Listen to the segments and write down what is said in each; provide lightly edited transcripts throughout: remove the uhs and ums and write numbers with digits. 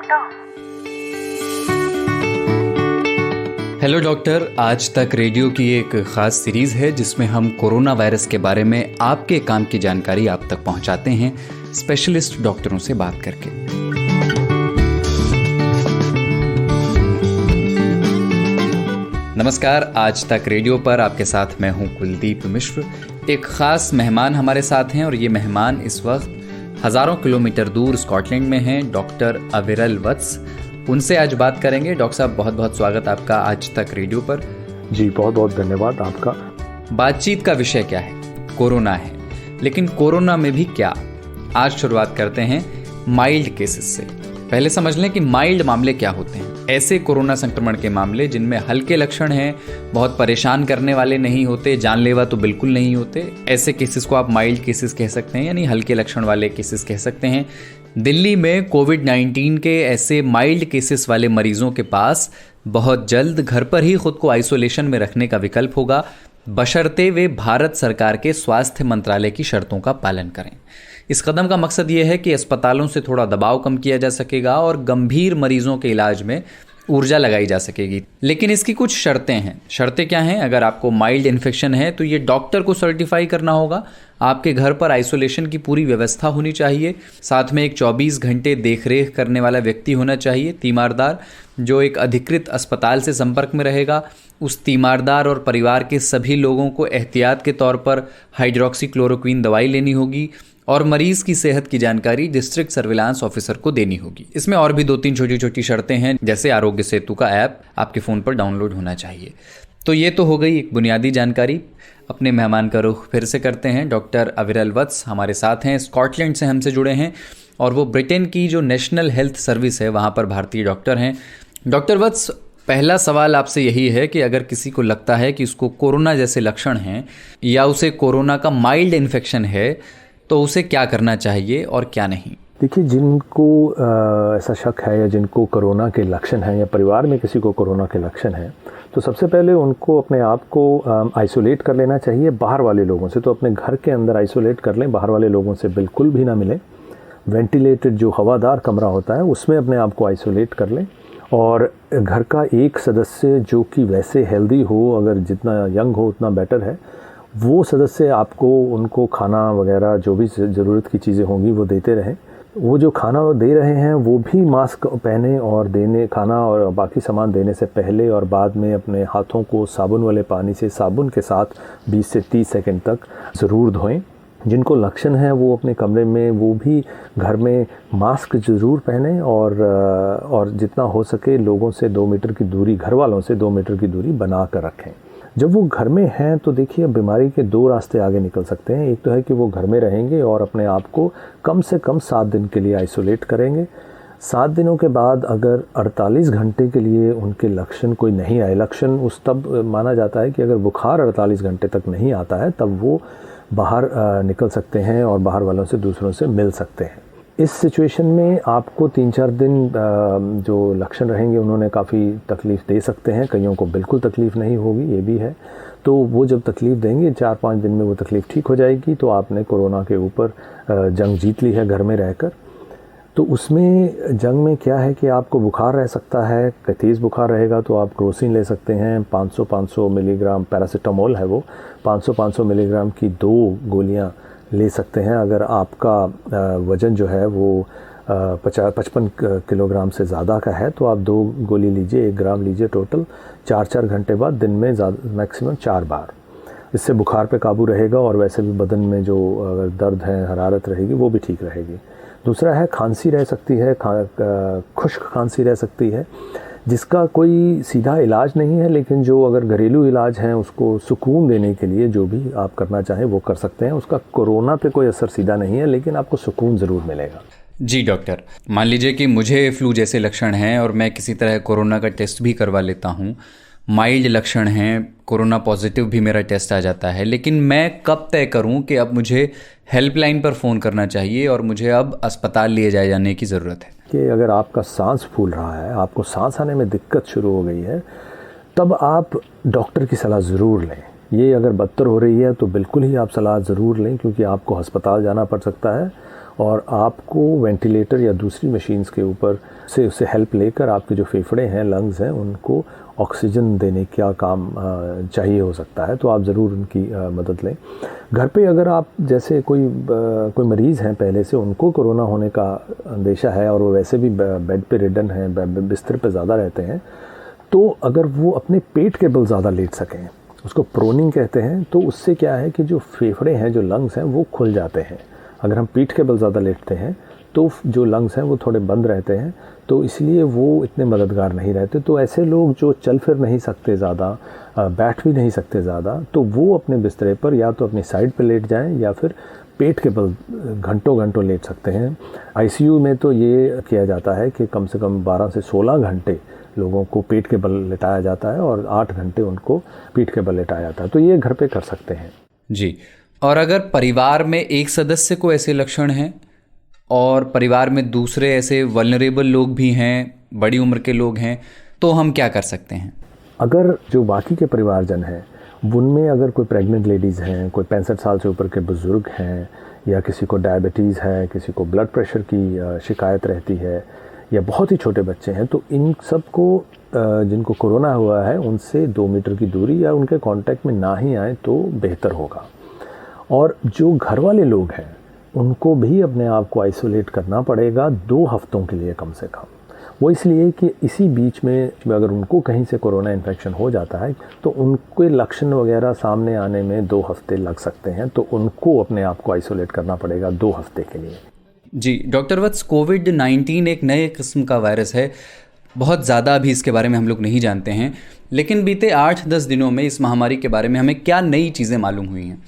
Doctor. Hello doctor, आज तक radio की एक खास सीरीज है जिसमें हम कोरोना वायरस के बारे में आपके काम की जानकारी आप तक पहुंचाते हैं स्पेशलिस्ट डॉक्टरों से बात करके। नमस्कार, आज तक रेडियो पर आपके साथ मैं हूं कुलदीप मिश्र। एक खास मेहमान हमारे साथ हैं और ये मेहमान इस वक्त हज़ारों किलोमीटर दूर स्कॉटलैंड में हैं, डॉक्टर अविरल वत्स। उनसे आज बात करेंगे। डॉक्टर साहब, बहुत बहुत स्वागत आपका आज तक रेडियो पर। जी, बहुत बहुत धन्यवाद आपका। बातचीत का विषय क्या है? कोरोना है, लेकिन कोरोना में भी क्या? आज शुरुआत करते हैं माइल्ड केसेस से। पहले समझ लें कि माइल्ड मामले क्या होते हैं। ऐसे कोरोना संक्रमण के मामले जिनमें हल्के लक्षण हैं, बहुत परेशान करने वाले नहीं होते, जानलेवा तो बिल्कुल नहीं होते, ऐसे केसेस को आप माइल्ड केसेस कह सकते हैं, यानी हल्के लक्षण वाले केसेस कह सकते हैं। दिल्ली में कोविड-19 के ऐसे माइल्ड केसेस वाले मरीजों के पास बहुत जल्द घर पर ही खुद को आइसोलेशन में रखने का विकल्प होगा, बशर्ते वे भारत सरकार के स्वास्थ्य मंत्रालय की शर्तों का पालन करें। इस कदम का मकसद ये है कि अस्पतालों से थोड़ा दबाव कम किया जा सकेगा और गंभीर मरीजों के इलाज में ऊर्जा लगाई जा सकेगी। लेकिन इसकी कुछ शर्तें हैं। शर्तें क्या हैं? अगर आपको माइल्ड इन्फेक्शन है तो ये डॉक्टर को सर्टिफाई करना होगा, आपके घर पर आइसोलेशन की पूरी व्यवस्था होनी चाहिए, साथ में एक 24 घंटे देखरेख करने वाला व्यक्ति होना चाहिए, तीमारदार, जो एक अधिकृत अस्पताल से संपर्क में रहेगा। उस तीमारदार और परिवार के सभी लोगों को एहतियात के तौर पर हाइड्रोक्सीक्लोरोक्वीन दवाई लेनी होगी और मरीज की सेहत की जानकारी डिस्ट्रिक्ट सर्विलांस ऑफिसर को देनी होगी। इसमें और भी 2-3 छोटी छोटी शर्तें हैं, जैसे आरोग्य सेतु का ऐप आपके फ़ोन पर डाउनलोड होना चाहिए। तो ये तो हो गई एक बुनियादी जानकारी। अपने मेहमान का रुख फिर से करते हैं। डॉक्टर अविरल वत्स हमारे साथ हैं, स्कॉटलैंड से हमसे जुड़े हैं और वो ब्रिटेन की जो नेशनल हेल्थ सर्विस है वहाँ पर भारतीय डॉक्टर हैं। डॉक्टर वत्स, पहला सवाल आपसे यही है कि अगर किसी को लगता है कि उसको कोरोना जैसे लक्षण हैं या उसे कोरोना का माइल्ड इन्फेक्शन है तो उसे क्या करना चाहिए और क्या नहीं? देखिए, जिनको ऐसा शक है या जिनको कोरोना के लक्षण हैं या परिवार में किसी को कोरोना के लक्षण हैं, तो सबसे पहले उनको अपने आप को आइसोलेट कर लेना चाहिए बाहर वाले लोगों से। तो अपने घर के अंदर आइसोलेट कर लें, बाहर वाले लोगों से बिल्कुल भी ना मिलें। वेंटिलेटेड जो हवादार कमरा होता है उसमें अपने आप को आइसोलेट कर लें और घर का एक सदस्य जो कि वैसे हेल्दी हो, अगर जितना यंग हो उतना बेटर है, वो सदस्य आपको उनको खाना वगैरह जो भी ज़रूरत की चीज़ें होंगी वो देते रहें। वो जो खाना दे रहे हैं वो भी मास्क पहने और देने खाना और बाकी सामान देने से पहले और बाद में अपने हाथों को साबुन वाले पानी से साबुन के साथ 20 से 30 सेकंड तक ज़रूर धोएं। जिनको लक्षण है वो अपने कमरे में वो भी घर में मास्क ज़रूर पहने और जितना हो सके लोगों से 2 मीटर की दूरी, घर वालों से 2 मीटर की दूरी बना कर रखें। जब वो घर में हैं तो देखिए, बीमारी के 2 रास्ते आगे निकल सकते हैं। एक तो है कि वो घर में रहेंगे और अपने आप को कम से कम 7 दिन के लिए आइसोलेट करेंगे। 7 दिनों के बाद अगर 48 घंटे के लिए उनके लक्षण कोई नहीं आए, लक्षण उस तब माना जाता है कि अगर बुखार 48 घंटे तक नहीं आता है तब वो बाहर निकल सकते हैं और बाहर वालों से दूसरों से मिल सकते हैं। इस सिचुएशन में आपको 3-4 दिन जो लक्षण रहेंगे उन्होंने काफ़ी तकलीफ़ दे सकते हैं, कईयों को बिल्कुल तकलीफ़ नहीं होगी, ये भी है। तो वो जब तकलीफ़ देंगे 4-5 दिन में वो तकलीफ़ ठीक हो जाएगी, तो आपने कोरोना के ऊपर जंग जीत ली है घर में रहकर। तो उसमें जंग में क्या है कि आपको बुखार रह सकता है, तेज़ बुखार रहेगा तो आप क्रोसिन ले सकते हैं। 500 मिलीग्राम पैरासीटामोल है वो, 500 मिलीग्राम की 2 गोलियाँ ले सकते हैं। अगर आपका वज़न जो है वो 55 किलोग्राम से ज़्यादा का है तो आप 2 गोली लीजिए, 1 ग्राम लीजिए टोटल, 4-4 घंटे बाद दिन में मैक्सिमम 4 बार। इससे बुखार पे काबू रहेगा और वैसे भी बदन में जो अगर दर्द है, हरारत रहेगी वो भी ठीक रहेगी। दूसरा है खांसी रह सकती है, खुश्क खांसी रह सकती है, जिसका कोई सीधा इलाज नहीं है, लेकिन जो अगर घरेलू इलाज हैं उसको सुकून देने के लिए जो भी आप करना चाहें वो कर सकते हैं। उसका कोरोना पे कोई असर सीधा नहीं है, लेकिन आपको सुकून ज़रूर मिलेगा। जी डॉक्टर, मान लीजिए कि मुझे फ्लू जैसे लक्षण हैं और मैं किसी तरह कोरोना का टेस्ट भी करवा लेता हूँ, माइल्ड लक्षण हैं, कोरोना पॉजिटिव भी मेरा टेस्ट आ जाता है, लेकिन मैं कब तय करूं कि अब मुझे हेल्पलाइन पर फ़ोन करना चाहिए और मुझे अब अस्पताल लिए जाने की ज़रूरत है? कि अगर आपका सांस फूल रहा है, आपको सांस आने में दिक्कत शुरू हो गई है, तब आप डॉक्टर की सलाह ज़रूर लें। ये अगर बदतर हो रही है तो बिल्कुल ही आप सलाह ज़रूर लें, क्योंकि आपको अस्पताल जाना पड़ सकता है और आपको वेंटिलेटर या दूसरी मशीन्स के ऊपर से उससे हेल्प लेकर आपके जो फेफड़े हैं, लंग्स हैं, उनको ऑक्सीजन देने का काम चाहिए हो सकता है, तो आप ज़रूर उनकी मदद लें। घर पे अगर आप जैसे कोई मरीज़ हैं पहले से, उनको कोरोना होने का अंदेशा है और वो वैसे भी बेड पे रिडन हैं, बिस्तर पे ज़्यादा रहते हैं, तो अगर वो अपने पेट के बल ज़्यादा लेट सकें, उसको प्रोनिंग कहते हैं, तो उससे क्या है कि जो फेफड़े हैं, जो लंग्स हैं, वो खुल जाते हैं। अगर हम पीठ के बल ज़्यादा लेटते हैं तो जो लंग्स हैं वो थोड़े बंद रहते हैं, तो इसलिए वो इतने मददगार नहीं रहते। तो ऐसे लोग जो चल फिर नहीं सकते ज़्यादा, बैठ भी नहीं सकते ज़्यादा, तो वो अपने बिस्तरे पर या तो अपनी साइड पर लेट जाएं या फिर पेट के बल घंटों घंटों लेट सकते हैं। आईसीयू में तो ये किया जाता है कि कम से कम 12 से 16 घंटे लोगों को पेट के बल लेटाया जाता है और 8 घंटे उनको पीठ के बल लेटाया जाता है। तो ये घर पे कर सकते हैं जी। और अगर परिवार में एक सदस्य को ऐसे लक्षण हैं और परिवार में दूसरे ऐसे वल्नरेबल लोग भी हैं, बड़ी उम्र के लोग हैं, तो हम क्या कर सकते हैं? अगर जो बाकी के परिवारजन हैं उनमें अगर कोई प्रेग्नेंट लेडीज़ हैं, कोई 65 साल से ऊपर के बुज़ुर्ग हैं, या किसी को डायबिटीज़ है, किसी को ब्लड प्रेशर की शिकायत रहती है, या बहुत ही छोटे बच्चे हैं, तो इन सब को जिनको कोरोना हुआ है उनसे 2 मीटर की दूरी या उनके कांटेक्ट में ना ही आए तो बेहतर होगा। और जो घर वाले लोग हैं उनको भी अपने आप को आइसोलेट करना पड़ेगा 2 हफ्तों के लिए कम से कम। वो इसलिए कि इसी बीच में अगर उनको कहीं से कोरोना इन्फेक्शन हो जाता है तो उनके लक्षण वगैरह सामने आने में 2 हफ्ते लग सकते हैं, तो उनको अपने आप को आइसोलेट करना पड़ेगा 2 हफ्ते के लिए। जी डॉक्टर वत्स, कोविड-19 एक नए किस्म का वायरस है। बहुत ज़्यादा अभी इसके बारे में हम लोग नहीं जानते हैं, लेकिन बीते 8-10 दिनों में इस महामारी के बारे में हमें क्या नई चीज़ें मालूम हुई हैं?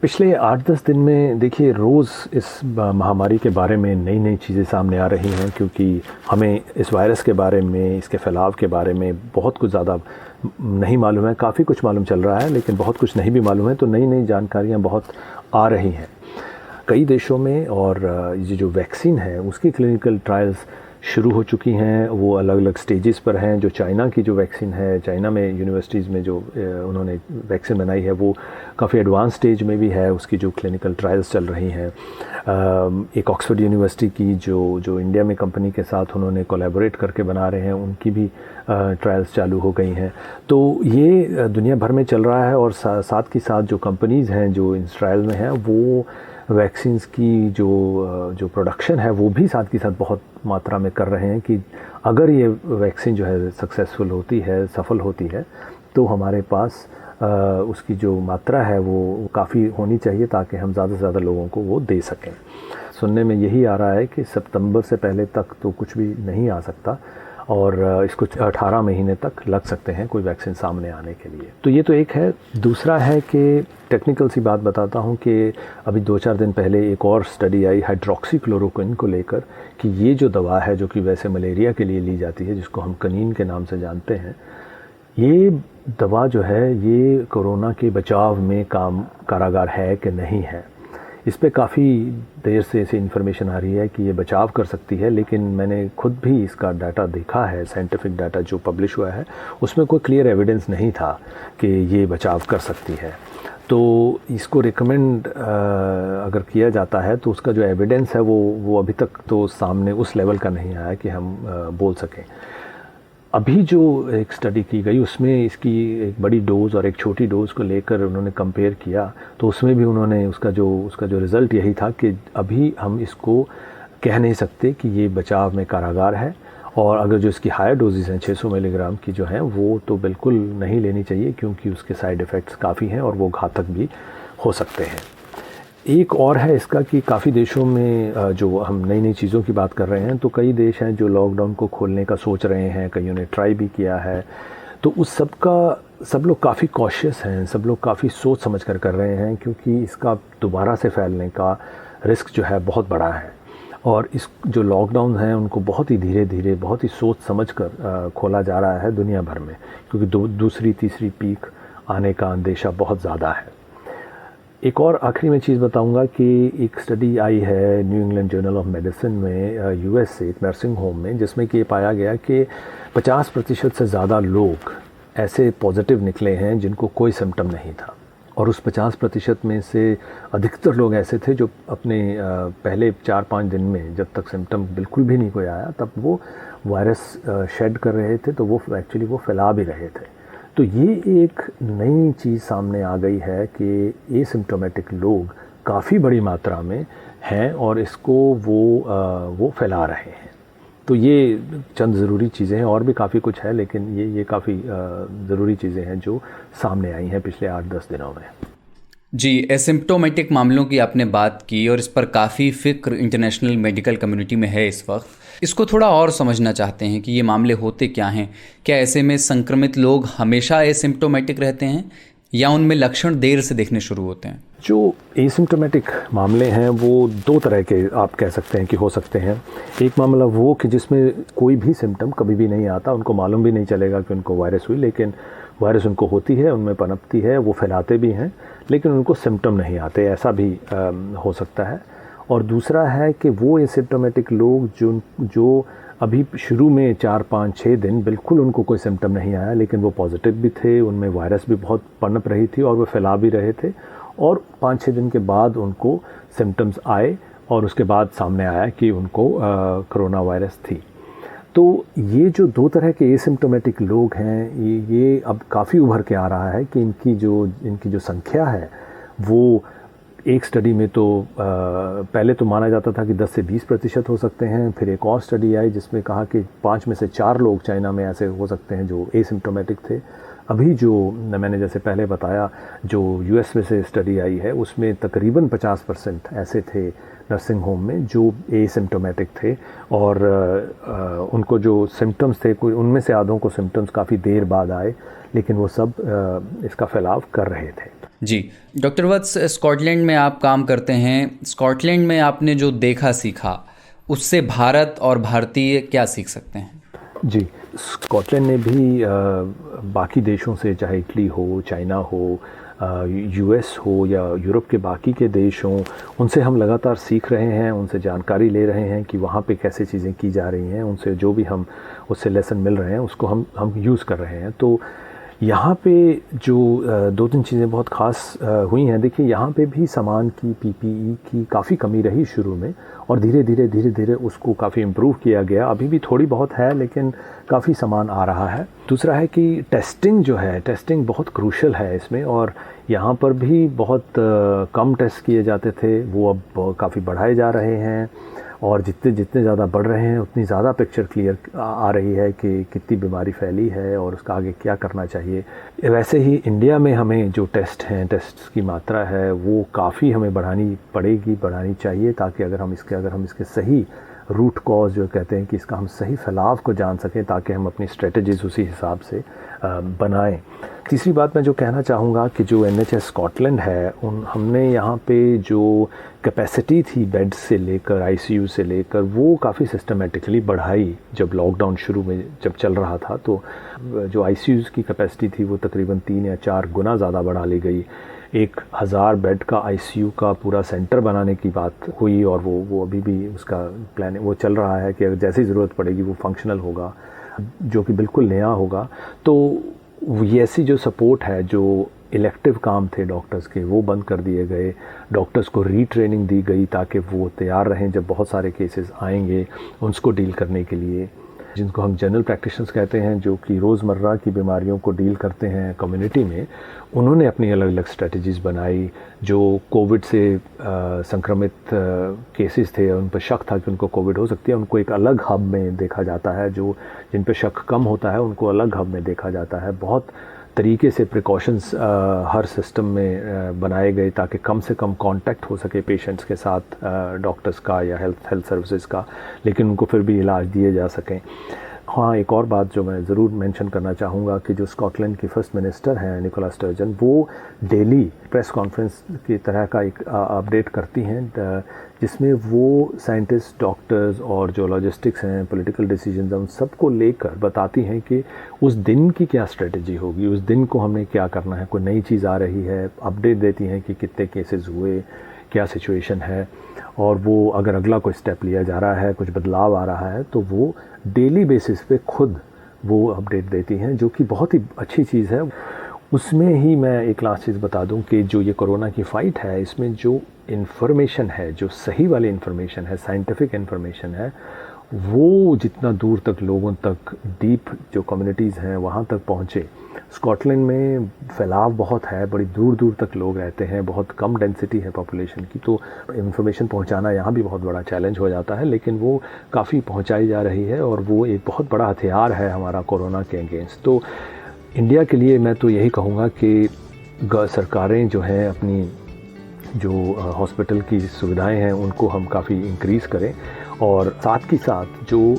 पिछले 8-10 दिन में देखिए रोज़ इस महामारी के बारे में नई नई चीज़ें सामने आ रही हैं, क्योंकि हमें इस वायरस के बारे में, इसके फैलाव के बारे में बहुत कुछ ज़्यादा नहीं मालूम है। काफ़ी कुछ मालूम चल रहा है लेकिन बहुत कुछ नहीं भी मालूम है, तो नई नई जानकारियाँ बहुत आ रही हैं कई देशों में। और ये जो वैक्सीन है उसकी क्लिनिकल ट्रायल्स शुरू हो चुकी हैं, वो अलग अलग स्टेजेस पर हैं। जो चाइना की जो वैक्सीन है, चाइना में यूनिवर्सिटीज़ में जो उन्होंने वैक्सीन बनाई है वो काफ़ी एडवांस स्टेज में भी है, उसकी जो क्लिनिकल ट्रायल्स चल रही हैं। एक ऑक्सफोर्ड यूनिवर्सिटी की जो इंडिया में कंपनी के साथ उन्होंने कोलैबोरेट करके बना रहे हैं, उनकी भी ट्रायल्स चालू हो गई हैं। तो ये दुनिया भर में चल रहा है और साथ के साथ जो कंपनीज़ हैं जो इस ट्रायल में हैं वो वैक्सीन्स की जो प्रोडक्शन है वो भी साथ के साथ बहुत मात्रा में कर रहे हैं कि अगर ये वैक्सीन जो है सक्सेसफुल होती है, सफल होती है, तो हमारे पास उसकी जो मात्रा है वो काफ़ी होनी चाहिए ताकि हम ज़्यादा से ज़्यादा लोगों को वो दे सकें। सुनने में यही आ रहा है कि सितंबर से पहले तक तो कुछ भी नहीं आ सकता और इसको 18 महीने तक लग सकते हैं कोई वैक्सीन सामने आने के लिए। तो ये तो एक है। दूसरा है कि टेक्निकल सी बात बताता हूँ कि अभी 2-4 दिन पहले एक और स्टडी आई हाइड्रोक्सीक्लोरोक्विन को लेकर कि ये जो दवा है जो कि वैसे मलेरिया के लिए ली जाती है, जिसको हम कनीन के नाम से जानते हैं, ये दवा जो है ये कोरोना के बचाव में कारागार है कि नहीं है। इस पे काफ़ी देर से ऐसी इन्फॉर्मेशन आ रही है कि ये बचाव कर सकती है, लेकिन मैंने खुद भी इसका डाटा देखा है, साइंटिफिक डाटा जो पब्लिश हुआ है उसमें कोई क्लियर एविडेंस नहीं था कि ये बचाव कर सकती है। तो इसको रिकमेंड अगर किया जाता है तो उसका जो एविडेंस है वो अभी तक तो सामने उस लेवल का नहीं आया कि हम बोल सकें। अभी जो एक स्टडी की गई उसमें इसकी एक बड़ी डोज़ और एक छोटी डोज़ को लेकर उन्होंने कंपेयर किया, तो उसमें भी उन्होंने उसका जो रिज़ल्ट यही था कि अभी हम इसको कह नहीं सकते कि ये बचाव में कारागार है। और अगर जो इसकी हायर डोजेज़ हैं 600 मिलीग्राम की जो हैं वो तो बिल्कुल नहीं लेनी चाहिए, क्योंकि उसके साइड इफ़ेक्ट्स काफ़ी हैं और वो घातक भी हो सकते हैं। एक और है इसका कि काफ़ी देशों में जो हम नई नई चीज़ों की बात कर रहे हैं, तो कई देश हैं जो लॉकडाउन को खोलने का सोच रहे हैं, कईयों ने ट्राई भी किया है। तो उस सब लोग काफ़ी कॉशियस हैं, सब लोग काफ़ी सोच समझ कर रहे हैं, क्योंकि इसका दोबारा से फैलने का रिस्क जो है बहुत बड़ा है। और इस जो लॉकडाउन हैं उनको बहुत ही धीरे धीरे, बहुत ही सोच समझ कर खोला जा रहा है दुनिया भर में, क्योंकि दूसरी तीसरी पीक आने का अंदेशा बहुत ज़्यादा है। एक और आखिरी में चीज़ बताऊंगा कि एक स्टडी आई है new England journal of medicine में यूएस से, एक नर्सिंग होम में, जिसमें कि ये पाया गया कि 50% से ज़्यादा लोग ऐसे पॉजिटिव निकले हैं जिनको कोई सिम्टम नहीं था। और उस 50% में से अधिकतर लोग ऐसे थे जो अपने पहले 4-5 दिन में, जब तक सिम्टम बिल्कुल भी नहीं कोई आया, तब वो वायरस शेड कर रहे थे, तो वो एक्चुअली वो फैला भी रहे थे। तो ये एक नई चीज़ सामने आ गई है कि एसिम्प्टोमेटिक लोग काफ़ी बड़ी मात्रा में हैं और इसको वो फैला रहे हैं। तो ये चंद ज़रूरी चीज़ें हैं, और भी काफ़ी कुछ है, लेकिन ये काफ़ी ज़रूरी चीज़ें हैं जो सामने आई हैं पिछले 8-10 दिनों में। जी, एसिम्प्टोमेटिक मामलों की आपने बात की और इस पर काफ़ी फ़िक्र इंटरनेशनल मेडिकल कम्युनिटी में है इस वक्त। इसको थोड़ा और समझना चाहते हैं कि ये मामले होते क्या हैं। क्या ऐसे में संक्रमित लोग हमेशा एसिम्प्टोमेटिक रहते हैं या उनमें लक्षण देर से देखने शुरू होते हैं? जो एसिम्प्टोमेटिक मामले हैं वो दो तरह के आप कह सकते हैं कि हो सकते हैं। एक मामला वो कि जिसमें कोई भी सिम्टम कभी भी नहीं आता, उनको मालूम भी नहीं चलेगा कि उनको वायरस हुई, लेकिन वायरस उनको होती है, उनमें पनपती है, वो फैलाते भी हैं, लेकिन उनको सिम्टम नहीं आते, ऐसा भी हो सकता है। और दूसरा है कि वो एसिम्प्टोमेटिक लोग जो अभी शुरू में 4-5-6 दिन बिल्कुल उनको कोई सिम्टम नहीं आया, लेकिन वो पॉजिटिव भी थे, उनमें वायरस भी बहुत पनप रही थी और वो फैला भी रहे थे, और 5-6 दिन के बाद उनको सिम्टम्स आए और उसके बाद सामने आया कि उनको कोरोना वायरस थी। तो ये जो दो तरह के एसिम्प्टोमेटिक लोग हैं, ये अब काफ़ी उभर के आ रहा है कि इनकी जो संख्या है वो एक स्टडी में तो पहले तो माना जाता था कि 10 से 20% हो सकते हैं। फिर एक और स्टडी आई जिसमें कहा कि 5 में से 4 लोग चाइना में ऐसे हो सकते हैं जो एसिम्प्टोमेटिक थे। अभी जो मैंने जैसे पहले बताया, जो यूएस में से स्टडी आई है उसमें तकरीबन 50% ऐसे थे नर्सिंग होम में जो एसिम्प्टोमेटिक थे, और उनको जो सिम्टम्स थे, कोई उनमें से आधों को सिम्टम्स काफ़ी देर बाद आए, लेकिन वो सब इसका फैलाव कर रहे थे। जी डॉक्टर वत्स, स्कॉटलैंड में आप काम करते हैं। स्कॉटलैंड में आपने जो देखा सीखा उससे भारत और भारतीय क्या सीख सकते हैं? जी, स्कॉटलैंड ने भी बाकी देशों से, चाहे इटली हो, चाइना हो, यूएस हो या यूरोप के बाकी के देश हों, उनसे हम लगातार सीख रहे हैं, उनसे जानकारी ले रहे हैं कि वहाँ पे कैसे चीज़ें की जा रही हैं, उनसे जो भी हम उससे लेसन मिल रहे हैं उसको हम यूज़ कर रहे हैं। तो यहाँ पे जो 2-3 चीज़ें बहुत ख़ास हुई हैं। देखिए, यहाँ पे भी सामान की, पीपीई की काफ़ी कमी रही शुरू में, और धीरे धीरे उसको काफ़ी इम्प्रूव किया गया। अभी भी थोड़ी बहुत है, लेकिन काफ़ी सामान आ रहा है। दूसरा है कि टेस्टिंग जो है, टेस्टिंग बहुत क्रूशल है इसमें, और यहाँ पर भी बहुत कम टेस्ट किए जाते थे, वो अब काफ़ी बढ़ाए जा रहे हैं, और जितने ज़्यादा बढ़ रहे हैं उतनी ज़्यादा पिक्चर क्लियर आ रही है कि कितनी बीमारी फैली है और उसका आगे क्या करना चाहिए। वैसे ही इंडिया में हमें जो टेस्ट हैं, टेस्ट की मात्रा है, वो काफ़ी हमें बढ़ानी चाहिए, ताकि अगर हम इसके सही रूट कॉज जो कहते हैं कि इसका हम सही फैलाव को जान सकें, ताकि हम अपनी स्ट्रेटजीज़ उसी हिसाब से बनाएं। तीसरी बात मैं जो कहना चाहूँगा कि जो NHS स्कॉटलैंड है, हमने यहाँ पे जो कैपेसिटी थी बेड से लेकर, ICU से लेकर, वो काफ़ी सिस्टमेटिकली बढ़ाई। जब लॉकडाउन शुरू में जब चल रहा था, तो जो ICUs की कैपेसिटी थी वो तकरीबन 3 या 4 गुना ज़्यादा बढ़ा ली गई। 1000 बेड का ICU का पूरा सेंटर बनाने की बात हुई, और वो अभी भी उसका प्लान वो चल रहा है कि अगर जैसी ज़रूरत पड़ेगी वो फंक्शनल होगा, जो कि बिल्कुल नया होगा। तो ये ऐसी जो सपोर्ट है, जो इलेक्टिव काम थे डॉक्टर्स के, वो बंद कर दिए गए। डॉक्टर्स को रीट्रेनिंग दी गई ताकि वो तैयार रहें जब बहुत सारे केसेस आएंगे उनको डील करने के लिए। जिनको हम जनरल प्रैक्टिशनर्स कहते हैं, जो कि रोज़मर्रा की बीमारियों को डील करते हैं कम्युनिटी में, उन्होंने अपनी अलग अलग स्ट्रेटजीज़ बनाई। जो कोविड से संक्रमित केसेस थे, उन पर शक था कि उनको कोविड हो सकती है, उनको एक अलग हब में देखा जाता है। जो जिन पर शक कम होता है उनको अलग हब में देखा जाता है। बहुत तरीके से प्रिकॉशंस हर सिस्टम में बनाए गए ताकि कम से कम कांटेक्ट हो सके पेशेंट्स के साथ, डॉक्टर्स का या हेल्थ सर्विसेज का, लेकिन उनको फिर भी इलाज दिए जा सकें। हाँ, एक और बात जो मैं ज़रूर मेंशन करना चाहूँगा कि जो स्कॉटलैंड की फर्स्ट मिनिस्टर हैं निकोला स्टर्जन, वो डेली प्रेस कॉन्फ्रेंस की तरह का एक अपडेट करती हैं, जिसमें वो साइंटिस्ट, डॉक्टर्स और जो लॉजिस्टिक्स हैं, पॉलिटिकल डिसीजंस हैं, उन सबको लेकर बताती हैं कि उस दिन की क्या स्ट्रेटजी होगी, उस दिन को हमने क्या करना है। कोई नई चीज़ आ रही है, अपडेट देती हैं कि कितने केसेस हुए, क्या सिचुएशन है, और वो अगर अगला कोई स्टेप लिया जा रहा है, कुछ बदलाव आ रहा है, तो वो डेली बेसिस पे खुद वो अपडेट देती हैं, जो कि बहुत ही अच्छी चीज़ है। उसमें ही मैं एक लास्ट चीज़ बता दूं कि जो ये कोरोना की फ़ाइट है, इसमें जो इन्फॉर्मेशन है, जो सही वाली इन्फॉर्मेशन है, साइंटिफिक इन्फॉर्मेशन है, वो जितना दूर तक लोगों तक, डीप जो कम्युनिटीज़ हैं वहाँ तक पहुँचे। स्कॉटलैंड में फैलाव बहुत है, बड़ी दूर दूर तक लोग रहते हैं, बहुत कम डेंसिटी है पॉपुलेशन की, तो इन्फॉर्मेशन पहुँचाना यहाँ भी बहुत बड़ा चैलेंज हो जाता है, लेकिन वो काफ़ी पहुँचाई जा रही है और वो एक बहुत बड़ा हथियार है हमारा कोरोना के अगेंस्ट। तो इंडिया के लिए मैं तो यही कहूँगा कि सरकारें जो हैं अपनी जो हॉस्पिटल की सुविधाएं हैं उनको हम काफ़ी इंक्रीज़ करें, और साथ ही साथ जो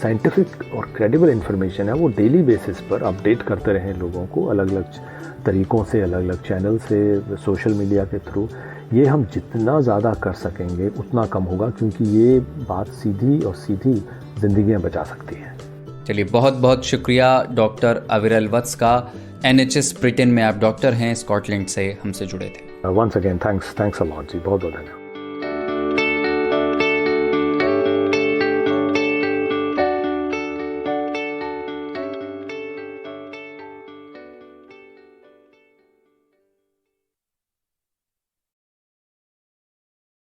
साइंटिफिक और क्रेडिबल इन्फॉर्मेशन है वो डेली बेसिस पर अपडेट करते रहें लोगों को, अलग अलग तरीक़ों से, अलग अलग चैनल से, सोशल मीडिया के थ्रू। ये हम जितना ज़्यादा कर सकेंगे उतना कम होगा, क्योंकि ये बात सीधी और सीधी ज़िंदगियाँ बचा सकती है। चलिए, बहुत बहुत शुक्रिया डॉक्टर अविरल वत्स का। NHS ब्रिटेन में आप डॉक्टर हैं, स्कॉटलैंड से हमसे जुड़े थे। Once again thanks a lot जी, बहुत बहुत धन्यवाद।